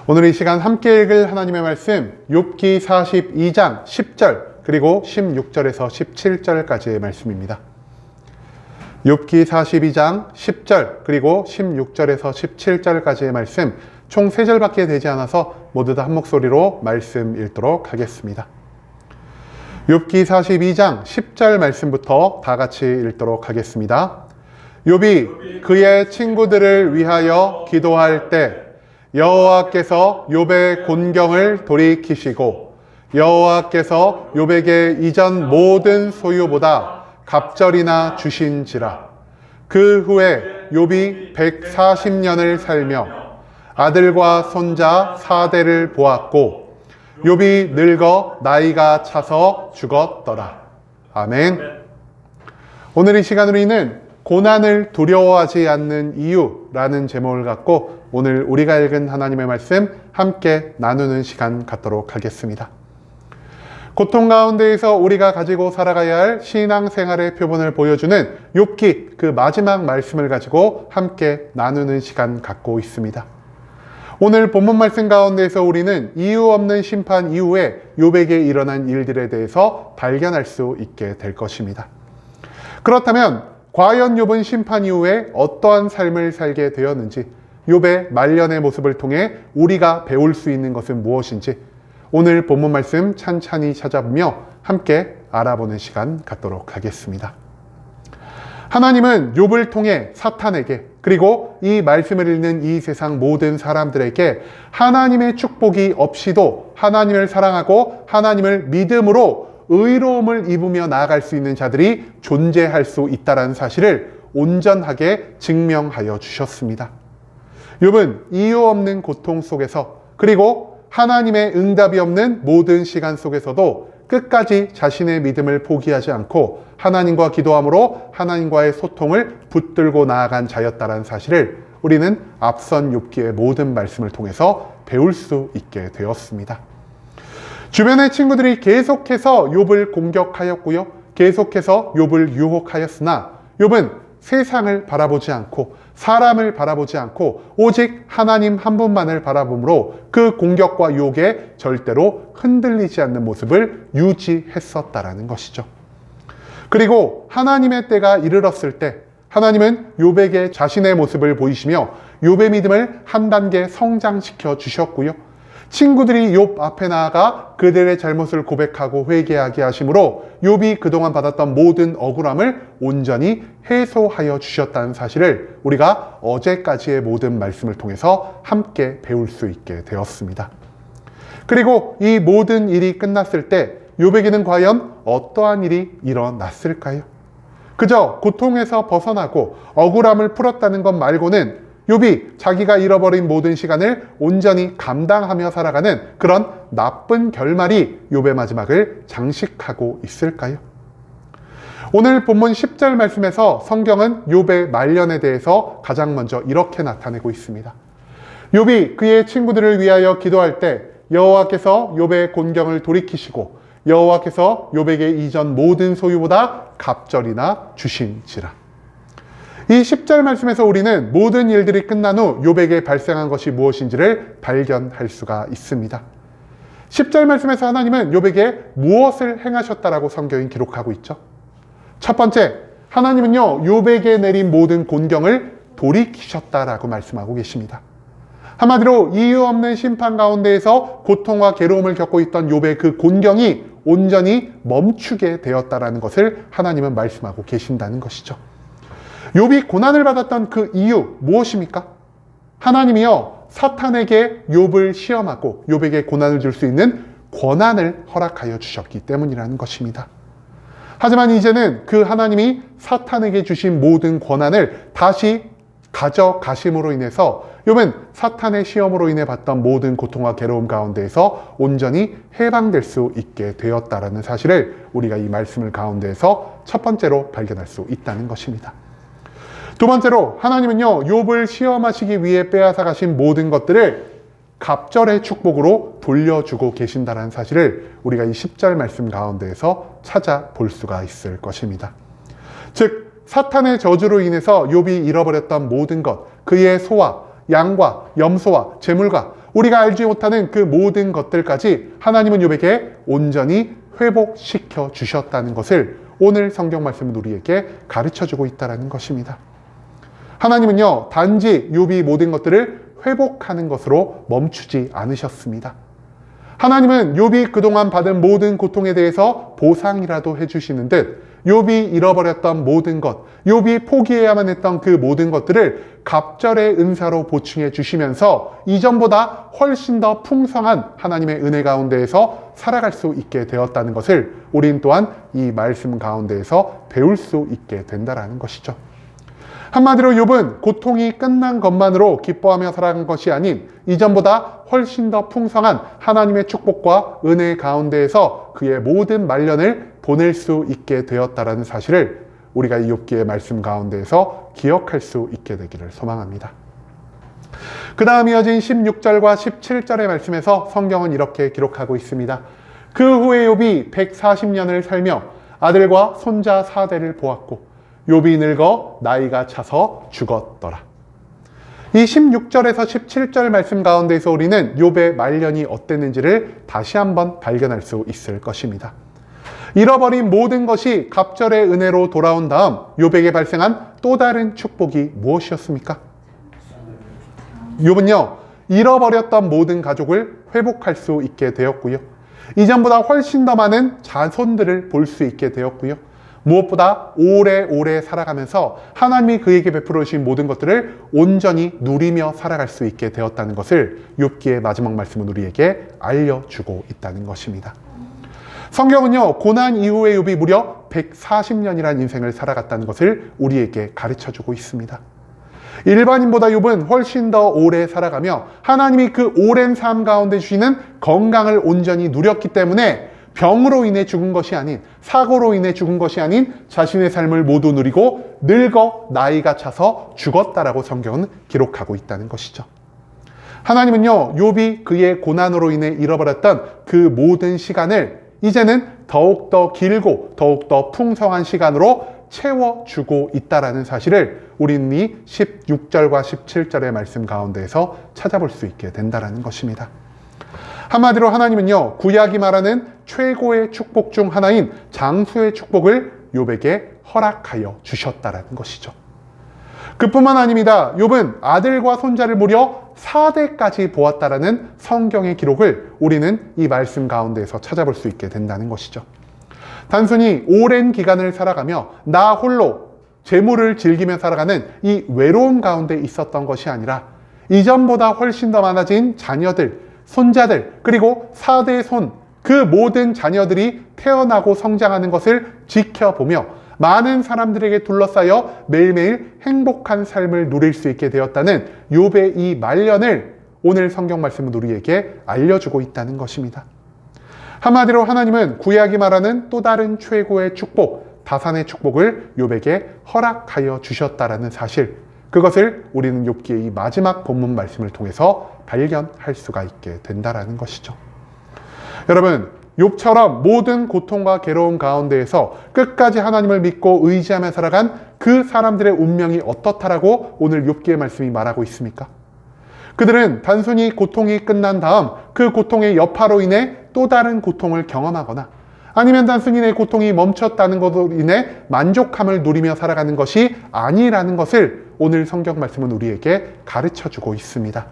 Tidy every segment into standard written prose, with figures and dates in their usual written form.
오늘 이 시간 함께 읽을 하나님의 말씀 욥기 42장 10절 그리고 16절에서 17절까지의 말씀입니다. 욥기 42장 10절 그리고 16절에서 17절까지의 말씀 총 3절밖에 되지 않아서 모두 다 한 목소리로 말씀 읽도록 하겠습니다. 욥기 42장 10절 말씀부터 다 같이 읽도록 하겠습니다. 욥이 그의 친구들을 위하여 기도할 때 여호와께서 욥의 곤경을 돌이키시고 여호와께서 욥에게 이전 모든 소유보다 갑절이나 주신지라. 그 후에 욥이 140년을 살며 아들과 손자 4대를 보았고 욥이 늙어 나이가 차서 죽었더라. 아멘. 오늘 이 시간 우리는 고난을 두려워하지 않는 이유라는 제목을 갖고 오늘 우리가 읽은 하나님의 말씀 함께 나누는 시간 갖도록 하겠습니다. 고통 가운데에서 우리가 가지고 살아가야 할 신앙생활의 표본을 보여주는 욥기 그 마지막 말씀을 가지고 함께 나누는 시간 갖고 있습니다. 오늘 본문 말씀 가운데에서 우리는 이유 없는 심판 이후에 욥에게 일어난 일들에 대해서 발견할 수 있게 될 것입니다. 그렇다면 과연 욥은 심판 이후에 어떠한 삶을 살게 되었는지, 욥의 말년의 모습을 통해 우리가 배울 수 있는 것은 무엇인지 오늘 본문 말씀 찬찬히 찾아보며 함께 알아보는 시간 갖도록 하겠습니다. 하나님은 욥을 통해 사탄에게 그리고 이 말씀을 읽는 이 세상 모든 사람들에게 하나님의 축복이 없이도 하나님을 사랑하고 하나님을 믿음으로 의로움을 입으며 나아갈 수 있는 자들이 존재할 수 있다는 사실을 온전하게 증명하여 주셨습니다. 욥은 이유 없는 고통 속에서 그리고 하나님의 응답이 없는 모든 시간 속에서도 끝까지 자신의 믿음을 포기하지 않고 하나님과 기도함으로 하나님과의 소통을 붙들고 나아간 자였다는 사실을 우리는 앞선 욥기의 모든 말씀을 통해서 배울 수 있게 되었습니다. 주변의 친구들이 계속해서 욥을 공격하였고요. 계속해서 욥을 유혹하였으나 욥은 세상을 바라보지 않고 사람을 바라보지 않고 오직 하나님 한 분만을 바라보므로 그 공격과 유혹에 절대로 흔들리지 않는 모습을 유지했었다라는 것이죠. 그리고 하나님의 때가 이르렀을 때 하나님은 욥에게 자신의 모습을 보이시며 욥의 믿음을 한 단계 성장시켜 주셨고요. 친구들이 욥 앞에 나아가 그들의 잘못을 고백하고 회개하게 하심으로 욥이 그동안 받았던 모든 억울함을 온전히 해소하여 주셨다는 사실을 우리가 어제까지의 모든 말씀을 통해서 함께 배울 수 있게 되었습니다. 그리고 이 모든 일이 끝났을 때 욥에게는 과연 어떠한 일이 일어났을까요? 그저 고통에서 벗어나고 억울함을 풀었다는 것 말고는 욥이 자기가 잃어버린 모든 시간을 온전히 감당하며 살아가는 그런 나쁜 결말이 욥의 마지막을 장식하고 있을까요? 오늘 본문 10절 말씀에서 성경은 욥의 말년에 대해서 가장 먼저 이렇게 나타내고 있습니다. 욥이 그의 친구들을 위하여 기도할 때 여호와께서 욥의 곤경을 돌이키시고 여호와께서 욥에게 이전 모든 소유보다 갑절이나 주신지라. 이 10절 말씀에서 우리는 모든 일들이 끝난 후 욥에게 발생한 것이 무엇인지를 발견할 수가 있습니다. 10절 말씀에서 하나님은 욥에게 무엇을 행하셨다라고 성경이 기록하고 있죠? 첫 번째, 하나님은요 욥에게 내린 모든 곤경을 돌이키셨다라고 말씀하고 계십니다. 한마디로 이유 없는 심판 가운데에서 고통과 괴로움을 겪고 있던 욥의 그 곤경이 온전히 멈추게 되었다라는 것을 하나님은 말씀하고 계신다는 것이죠. 욥이 고난을 받았던 그 이유 무엇입니까? 하나님이요 사탄에게 욥을 시험하고 욥에게 고난을 줄 수 있는 권한을 허락하여 주셨기 때문이라는 것입니다. 하지만 이제는 그 하나님이 사탄에게 주신 모든 권한을 다시 가져가심으로 인해서 욥은 사탄의 시험으로 인해 받던 모든 고통과 괴로움 가운데에서 온전히 해방될 수 있게 되었다라는 사실을 우리가 이 말씀을 가운데에서 첫 번째로 발견할 수 있다는 것입니다. 두 번째로 하나님은요 욥을 시험하시기 위해 빼앗아 가신 모든 것들을 갑절의 축복으로 돌려주고 계신다는 사실을 우리가 이 10절 말씀 가운데에서 찾아볼 수가 있을 것입니다. 즉 사탄의 저주로 인해서 욥이 잃어버렸던 모든 것, 그의 소와 양과 염소와 재물과 우리가 알지 못하는 그 모든 것들까지 하나님은 욥에게 온전히 회복시켜 주셨다는 것을 오늘 성경 말씀은 우리에게 가르쳐주고 있다는 것입니다. 하나님은요, 단지 욥이 모든 것들을 회복하는 것으로 멈추지 않으셨습니다. 하나님은 욥이 그동안 받은 모든 고통에 대해서 보상이라도 해주시는 듯 욥이 잃어버렸던 모든 것, 욥이 포기해야만 했던 그 모든 것들을 갑절의 은사로 보충해 주시면서 이전보다 훨씬 더 풍성한 하나님의 은혜 가운데에서 살아갈 수 있게 되었다는 것을 우린 또한 이 말씀 가운데에서 배울 수 있게 된다는 것이죠. 한마디로 욥은 고통이 끝난 것만으로 기뻐하며 살아간 것이 아닌 이전보다 훨씬 더 풍성한 하나님의 축복과 은혜 가운데에서 그의 모든 말년을 보낼 수 있게 되었다는 사실을 우리가 이 욥기의 말씀 가운데에서 기억할 수 있게 되기를 소망합니다. 그 다음 이어진 16절과 17절의 말씀에서 성경은 이렇게 기록하고 있습니다. 그 후에 욥이 140년을 살며 아들과 손자 4대를 보았고 욥이 늙어 나이가 차서 죽었더라. 이 16절에서 17절 말씀 가운데서 우리는 욥의 말년이 어땠는지를 다시 한번 발견할 수 있을 것입니다. 잃어버린 모든 것이 갑절의 은혜로 돌아온 다음 욥에게 발생한 또 다른 축복이 무엇이었습니까? 욥은요, 잃어버렸던 모든 가족을 회복할 수 있게 되었고요. 이전보다 훨씬 더 많은 자손들을 볼 수 있게 되었고요. 무엇보다 오래오래 살아가면서 하나님이 그에게 베풀어 주신 모든 것들을 온전히 누리며 살아갈 수 있게 되었다는 것을 욥기의 마지막 말씀은 우리에게 알려주고 있다는 것입니다. 성경은요, 고난 이후에 욥이 무려 140년이라는 인생을 살아갔다는 것을 우리에게 가르쳐주고 있습니다. 일반인보다 욥은 훨씬 더 오래 살아가며 하나님이 그 오랜 삶 가운데 주시는 건강을 온전히 누렸기 때문에 병으로 인해 죽은 것이 아닌, 사고로 인해 죽은 것이 아닌 자신의 삶을 모두 누리고 늙어 나이가 차서 죽었다라고 성경은 기록하고 있다는 것이죠. 하나님은요, 욥이 그의 고난으로 인해 잃어버렸던 그 모든 시간을 이제는 더욱더 길고 더욱더 풍성한 시간으로 채워주고 있다라는 사실을 우리는 이 16절과 17절의 말씀 가운데에서 찾아볼 수 있게 된다는 것입니다. 한마디로 하나님은요, 구약이 말하는 최고의 축복 중 하나인 장수의 축복을 욥에게 허락하여 주셨다라는 것이죠. 그뿐만 아닙니다. 욥은 아들과 손자를 무려 4대까지 보았다라는 성경의 기록을 우리는 이 말씀 가운데에서 찾아볼 수 있게 된다는 것이죠. 단순히 오랜 기간을 살아가며 나 홀로 재물을 즐기며 살아가는 이 외로움 가운데 있었던 것이 아니라 이전보다 훨씬 더 많아진 자녀들, 손자들, 그리고 4대 손, 그 모든 자녀들이 태어나고 성장하는 것을 지켜보며 많은 사람들에게 둘러싸여 매일매일 행복한 삶을 누릴 수 있게 되었다는 욥의 이 말년을 오늘 성경 말씀은 우리에게 알려주고 있다는 것입니다. 한마디로 하나님은 구약이 말하는 또 다른 최고의 축복, 다산의 축복을 욥에게 허락하여 주셨다라는 사실, 그것을 우리는 욥기의 이 마지막 본문 말씀을 통해서 발견할 수가 있게 된다라는 것이죠. 여러분, 욥처럼 모든 고통과 괴로움 가운데에서 끝까지 하나님을 믿고 의지하며 살아간 그 사람들의 운명이 어떻다라고 오늘 욥기의 말씀이 말하고 있습니까? 그들은 단순히 고통이 끝난 다음 그 고통의 여파로 인해 또 다른 고통을 경험하거나 아니면 단순히 내 고통이 멈췄다는 것으로 인해 만족함을 누리며 살아가는 것이 아니라는 것을 오늘 성경 말씀은 우리에게 가르쳐주고 있습니다.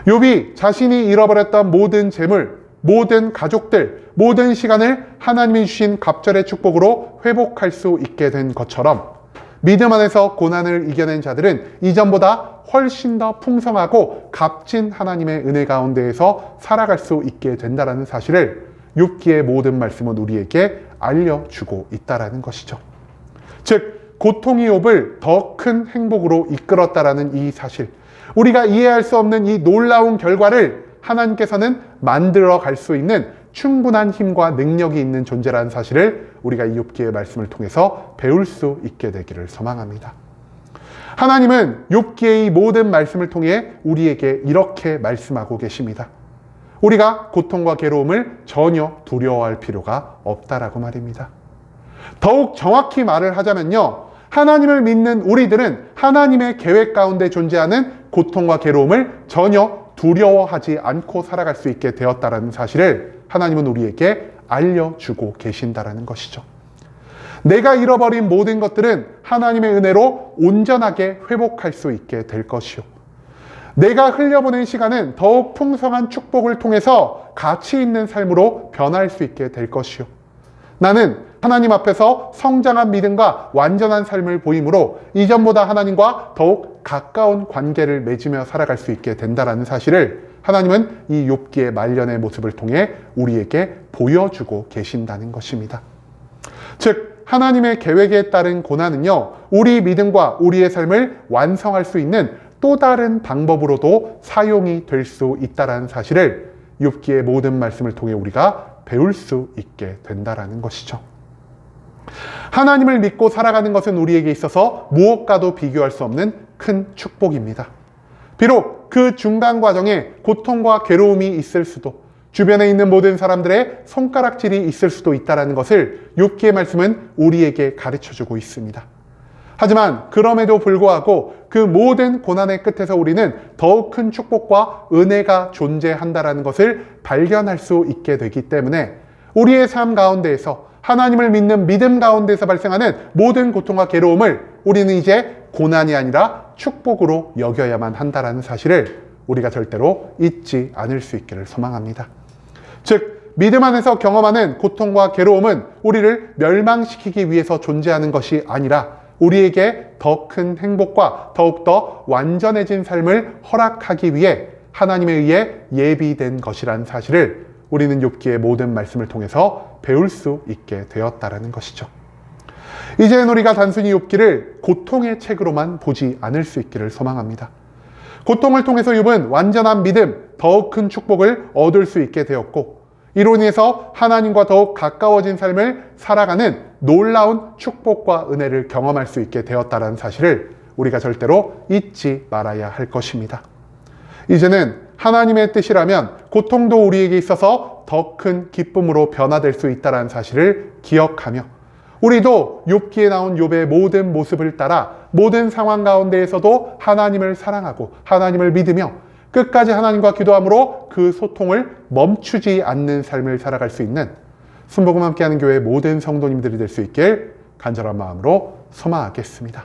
욥이 자신이 잃어버렸던 모든 재물, 모든 가족들, 모든 시간을 하나님이 주신 갑절의 축복으로 회복할 수 있게 된 것처럼 믿음 안에서 고난을 이겨낸 자들은 이전보다 훨씬 더 풍성하고 값진 하나님의 은혜 가운데에서 살아갈 수 있게 된다는 사실을 욥기의 모든 말씀은 우리에게 알려주고 있다는 것이죠. 즉, 고통이 욥을 더 큰 행복으로 이끌었다라는 이 사실, 우리가 이해할 수 없는 이 놀라운 결과를 하나님께서는 만들어 갈 수 있는 충분한 힘과 능력이 있는 존재라는 사실을 우리가 이 욥기의 말씀을 통해서 배울 수 있게 되기를 소망합니다. 하나님은 욥기의 이 모든 말씀을 통해 우리에게 이렇게 말씀하고 계십니다. 우리가 고통과 괴로움을 전혀 두려워할 필요가 없다라고 말입니다. 더욱 정확히 말을 하자면요, 하나님을 믿는 우리들은 하나님의 계획 가운데 존재하는 고통과 괴로움을 전혀 두려워하지 않고 살아갈 수 있게 되었다라는 사실을 하나님은 우리에게 알려주고 계신다라는 것이죠. 내가 잃어버린 모든 것들은 하나님의 은혜로 온전하게 회복할 수 있게 될 것이요. 내가 흘려보낸 시간은 더욱 풍성한 축복을 통해서 가치 있는 삶으로 변할 수 있게 될 것이요. 나는 하나님 앞에서 성장한 믿음과 완전한 삶을 보이므로 이전보다 하나님과 더욱 가까운 관계를 맺으며 살아갈 수 있게 된다는 사실을 하나님은 이 욥기의 말년의 모습을 통해 우리에게 보여주고 계신다는 것입니다. 즉 하나님의 계획에 따른 고난은요, 우리 믿음과 우리의 삶을 완성할 수 있는 또 다른 방법으로도 사용이 될 수 있다는 사실을 욥기의 모든 말씀을 통해 우리가 배울 수 있게 된다는 것이죠. 하나님을 믿고 살아가는 것은 우리에게 있어서 무엇과도 비교할 수 없는 큰 축복입니다. 비록 그 중간 과정에 고통과 괴로움이 있을 수도, 주변에 있는 모든 사람들의 손가락질이 있을 수도 있다는 것을 욥기의 말씀은 우리에게 가르쳐주고 있습니다. 하지만 그럼에도 불구하고 그 모든 고난의 끝에서 우리는 더욱 큰 축복과 은혜가 존재한다는 것을 발견할 수 있게 되기 때문에 우리의 삶 가운데에서 하나님을 믿는 믿음 가운데서 발생하는 모든 고통과 괴로움을 우리는 이제 고난이 아니라 축복으로 여겨야만 한다는 사실을 우리가 절대로 잊지 않을 수 있기를 소망합니다. 즉 믿음 안에서 경험하는 고통과 괴로움은 우리를 멸망시키기 위해서 존재하는 것이 아니라 우리에게 더 큰 행복과 더욱더 완전해진 삶을 허락하기 위해 하나님에 의해 예비된 것이라는 사실을 우리는 욥기의 모든 말씀을 통해서 배울 수 있게 되었다라는 것이죠. 이제는 우리가 단순히 욥기를 고통의 책으로만 보지 않을 수 있기를 소망합니다. 고통을 통해서 욥은 완전한 믿음, 더욱 큰 축복을 얻을 수 있게 되었고, 이로 인해서 하나님과 더욱 가까워진 삶을 살아가는 놀라운 축복과 은혜를 경험할 수 있게 되었다는 사실을 우리가 절대로 잊지 말아야 할 것입니다. 이제는 하나님의 뜻이라면 고통도 우리에게 있어서 더 큰 기쁨으로 변화될 수 있다는 사실을 기억하며, 우리도 욥기에 나온 욥의 모든 모습을 따라 모든 상황 가운데에서도 하나님을 사랑하고 하나님을 믿으며 끝까지 하나님과 기도함으로 그 소통을 멈추지 않는 삶을 살아갈 수 있는 순복음 함께하는 교회의 모든 성도님들이 될 수 있길 간절한 마음으로 소망하겠습니다.